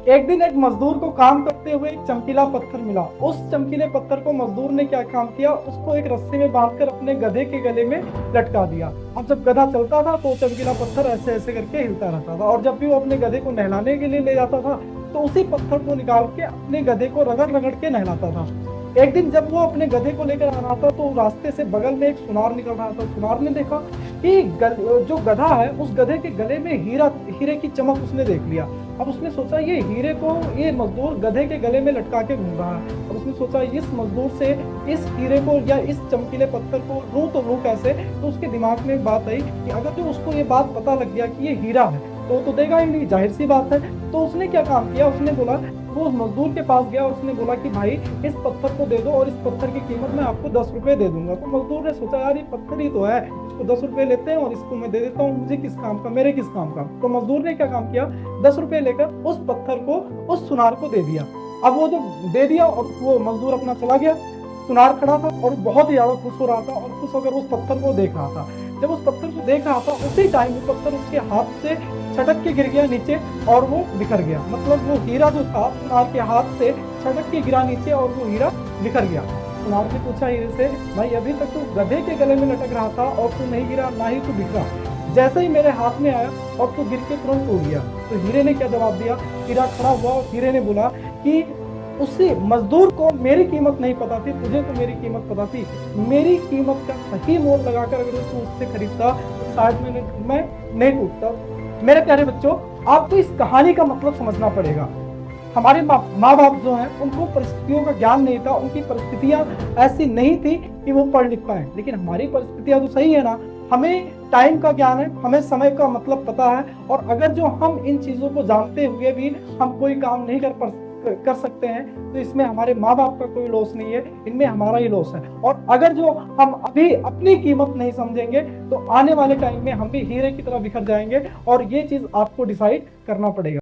एक दिन एक मजदूर को काम करते हुए एक चमकीला पत्थर मिला। उस चमकीले पत्थर को मजदूर ने क्या काम किया, उसको एक रस्सी में बांधकर अपने गधे के गले में लटका दिया। अब जब गधा चलता था तो चमकीला पत्थर ऐसे ऐसे करके हिलता रहता था, और जब भी वो अपने गधे को नहलाने के लिए ले जाता था तो उसी पत्थर को निकाल के अपने गधे को रगड़ रगड़ के नहलाता था। एक दिन जब वो अपने गधे को लेकर आ रहा था तो रास्ते से बगल में एक सुनार निकल रहा था। सुनार ने देखा कि जो गधा है उस गधे के गले में हीरे की चमक उसने देख लिया। अब उसने सोचा ये हीरे को ये मजदूर गधे के गले में लटका के घूम रहा है। अब उसने सोचा इस मजदूर से इस हीरे को या इस चमकीले पत्थर को लूं तो लूं कैसे। तो उसके दिमाग में एक बात आई कि अगर जो उसको ये बात पता लग गया कि ये हीरा है तो देगा ही नहीं, जाहिर सी बात है। तो उसने क्या काम किया, उसने बोला, वो उस मजदूर के पास गया, उसने बोला कि भाई इस पत्थर को दे दो और इस पत्थर की कीमत मैं आपको 10 रुपए दे दूंगा। तो मजदूर ने सोचा यार ये पत्थर ही तो है, इसको 10 रुपए लेते हैं और इसको मैं दे देता हूँ, मुझे किस काम का, मेरे किस काम का। तो मजदूर ने क्या काम किया, 10 रुपए लेकर उस पत्थर को उस सुनार को दे दिया। अब वो जब दे दिया और वो मजदूर अपना चला गया, सुनार खड़ा था और बहुत ही ज्यादा खुश हो रहा था और खुश होकर उस पत्थर को देख रहा था। जब उस पत्थर को देख रहा था उसी टाइम वो पत्थर उसके हाथ से छटक के गिर गया नीचे और वो बिखर गया। मतलब वो हीरा जो था सुनार के हाथ से छटक के गिरा नीचे और वो हीरा बिखर गया। सुनार ने पूछा हीरे से, भाई अभी तक तू गधे के गले में लटक रहा था और तू नहीं गिरा, ना ही तू बिखरा, जैसे ही मेरे हाथ में आया और तू गिर के तुरंत टूट गया। तो हीरे ने क्या जवाब दिया, हीरा खड़ा हुआ और हीरे ने बोला कि उसी मजदूर को मेरी कीमत नहीं पता थी, तुझे तो मेरी कीमत पता थी। मेरी कीमत का सही मोल लगाकर अगर तू उससे खरीदता तो शायद मैं नहीं टूटता। मेरे प्यारे बच्चों, आपको इस कहानी का मतलब समझना पड़ेगा। हमारे माँ बाप जो हैं उनको परिस्थितियों का ज्ञान नहीं था, उनकी परिस्थितियां ऐसी नहीं थी कि वो पढ़ लिख पाए, लेकिन हमारी परिस्थितियां तो सही है ना। हमें टाइम का ज्ञान है, हमें समय का मतलब पता है, और अगर जो हम इन चीजों को जानते हुए भी हम कोई काम नहीं कर सकते हैं तो इसमें हमारे माँ बाप का कोई लॉस नहीं है, इनमें हमारा ही लॉस है। और अगर जो हम अभी अपनी कीमत नहीं समझेंगे तो आने वाले टाइम में हम भी हीरे की तरह बिखर जाएंगे, और ये चीज आपको डिसाइड करना पड़ेगा।